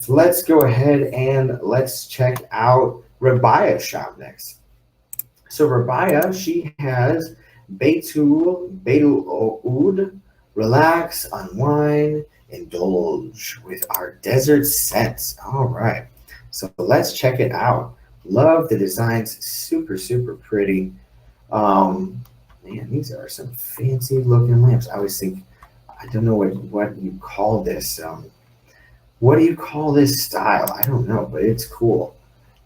let's go ahead and let's check out Rabia's shop next. So Rabia, she has Betul Oud, relax, unwind, indulge with our desert scents. All right. So let's check it out. Love the designs, super, super pretty. Um, Man, these are some fancy looking lamps. I always think, I don't know what you call this. What do you call this style? I don't know, but it's cool.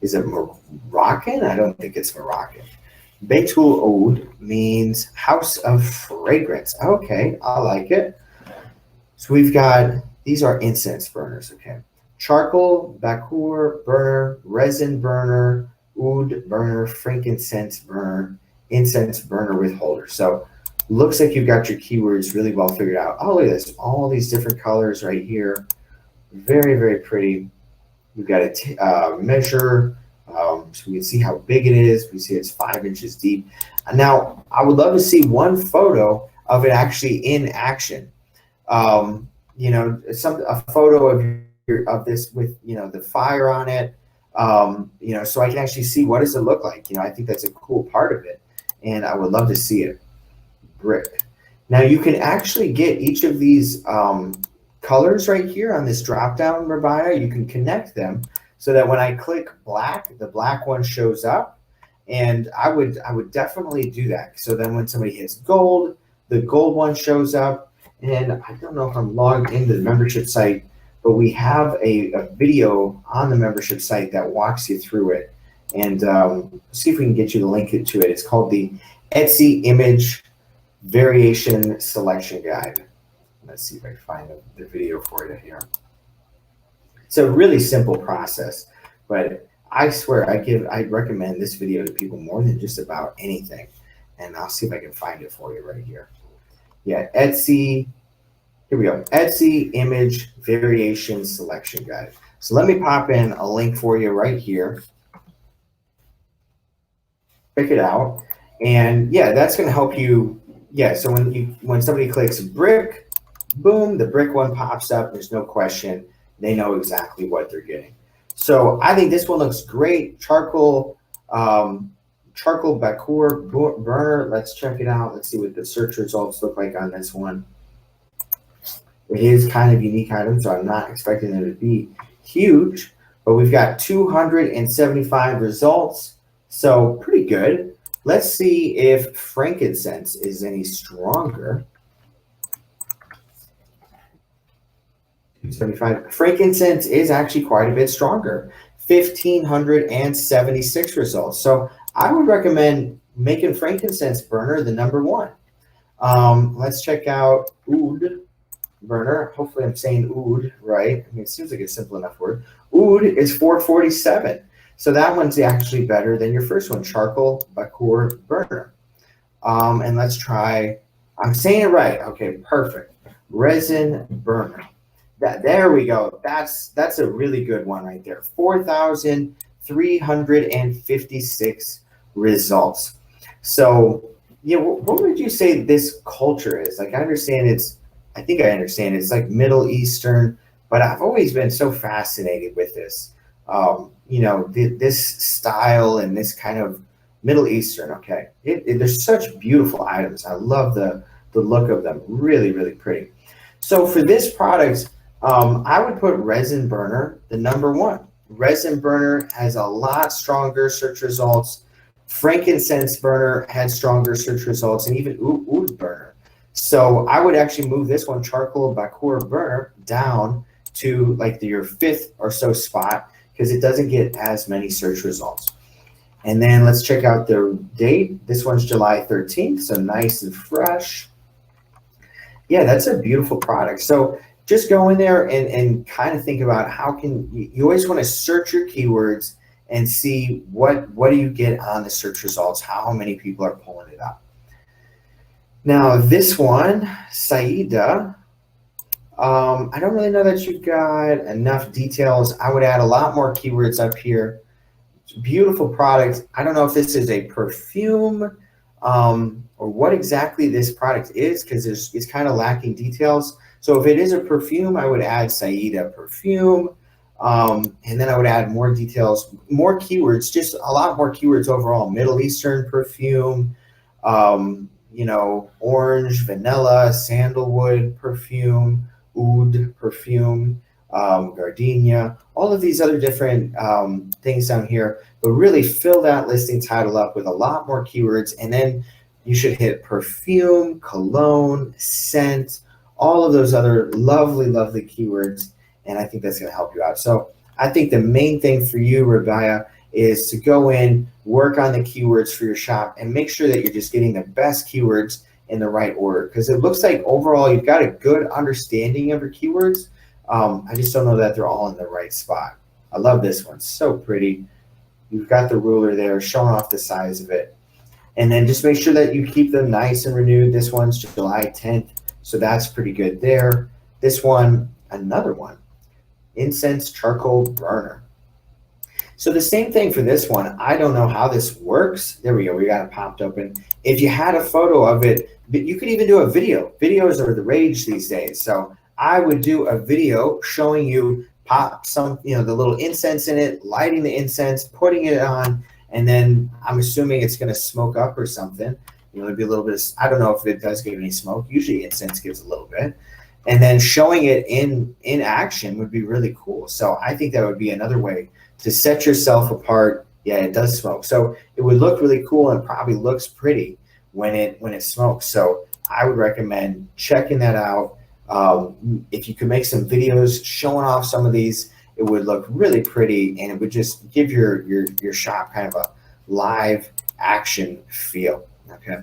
Is it Moroccan? I don't think it's Moroccan. Beitul Oud means house of fragrance. Okay, I like it. So we've got, these are incense burners, okay. Charcoal, bakur burner, resin burner, oud burner, frankincense burner, incense burner with holder. So looks like you've got your keywords really well figured out. Oh, look at this, all these different colors right here. Very, very pretty. We've got a measure, so we can see how big it is. We see it's 5 inches deep. And now, I would love to see one photo of it actually in action. A photo of this with the fire on it. So I can actually see what does it look like. I think that's a cool part of it, and I would love to see it. Brick. Now you can actually get each of these colors right here on this drop down, Rabia. You can connect them so that when I click black, the black one shows up. And I would definitely do that. So then when somebody hits gold, the gold one shows up. And I don't know if I'm logged into the membership site, but we have a video on the membership site that walks you through it. And see if we can get you the link to it. It's called the Etsy Image Variation Selection Guide. Let's see if I can find the video for you here. It's a really simple process, but I swear I recommend this video to people more than just about anything. And I'll see if I can find it for you right here. Yeah, Etsy. Here we go. Etsy Image Variation Selection Guide. So let me pop in a link for you right here. Check it out. And yeah, that's going to help you. Yeah, so when somebody clicks brick, boom, the brick one pops up. There's no question. They know exactly what they're getting. So I think this one looks great. Charcoal bakur burner. Let's check it out. Let's see what the search results look like on this one. It is kind of unique item, so I'm not expecting it to be huge, but we've got 275 results, so pretty good. Let's see if frankincense is any stronger. 75. Frankincense is actually quite a bit stronger. 1,576 results. So I would recommend making frankincense burner the number one. Let's check out oud burner. Hopefully I'm saying oud right. I mean, it seems like a simple enough word. Oud is 447. So that one's actually better than your first one, charcoal bakur burner. And let's try, I'm saying it right. Okay, perfect. Resin burner. There we go. That's a really good one right there. 4,356 results. So, what would you say this culture is? Like, I think I understand it's like Middle Eastern, but I've always been so fascinated with this. This style and this kind of Middle Eastern. Okay, there's such beautiful items. I love the look of them. Really, really pretty. So for this product, I would put resin burner the number one. Resin burner has a lot stronger search results. Frankincense burner had stronger search results, and even oud burner. So I would actually move this one, charcoal bakur burner, down to like your fifth or so spot because it doesn't get as many search results. And then let's check out the date. This one's July 13th, so nice and fresh. Yeah, that's a beautiful product. So just go in there and kind of think about how can you always want to search your keywords and see what do you get on the search results, how many people are pulling it up. Now this one, Saida, I don't really know that you've got enough details. I would add a lot more keywords up here. It's a beautiful product. I don't know if this is a perfume or what exactly this product is because it's kind of lacking details. So if it is a perfume, I would add Saida perfume. And then I would add more details, more keywords, just a lot more keywords overall. Middle Eastern perfume, orange, vanilla, sandalwood perfume, oud perfume, gardenia, all of these other different things down here. But really fill that listing title up with a lot more keywords. And then you should hit perfume, cologne, scent, all of those other lovely, lovely keywords. And I think that's going to help you out. So I think the main thing for you, Rabia, is to go in, work on the keywords for your shop, and make sure that you're just getting the best keywords in the right order. Because it looks like overall you've got a good understanding of your keywords. I just don't know that they're all in the right spot. I love this one. So pretty. You've got the ruler there showing off the size of it. And then just make sure that you keep them nice and renewed. This one's July 10th, so that's pretty good there. This one, another one, Incense Charcoal Burner. So the same thing for this one. I don't know how this works. There we go. We got it popped open. If you had a photo of it, but you could even do a video. Videos are the rage these days. So I would do a video showing you pop some, the little incense in it, lighting the incense, putting it on, and then I'm assuming it's going to smoke up or something. There'd be a little bit of, I don't know if it does give any smoke. Usually incense gives a little bit. And then showing it in action would be really cool. So I think that would be another way to set yourself apart. Yeah, it does smoke. So it would look really cool and probably looks pretty when it smokes. So I would recommend checking that out. If you could make some videos showing off some of these, it would look really pretty, and it would just give your shop kind of a live action feel. Okay.